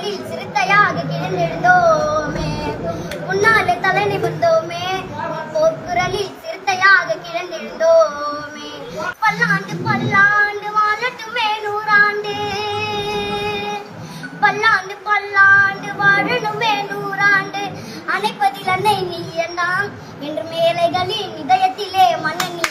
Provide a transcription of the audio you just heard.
போர்க்குரலில் சிறுத்தையாக கிழந்தெழுந்தோமே முன்னாலே தலை நிமிர்ந்தோமே போர்க்குரலில் சிறுத்தையாக கிழந்தெழுந்தோமே பல்லாண்டு பல்லாண்டு வாழட்டுமே நூறாண்டு பல்லாண்டு பல்லாண்டு வாழணுமே நூறாண்டு அணைப்பதில் அன்னை நீ என்றான் என்று மேலைகளின் இதயத்திலே மன்னன்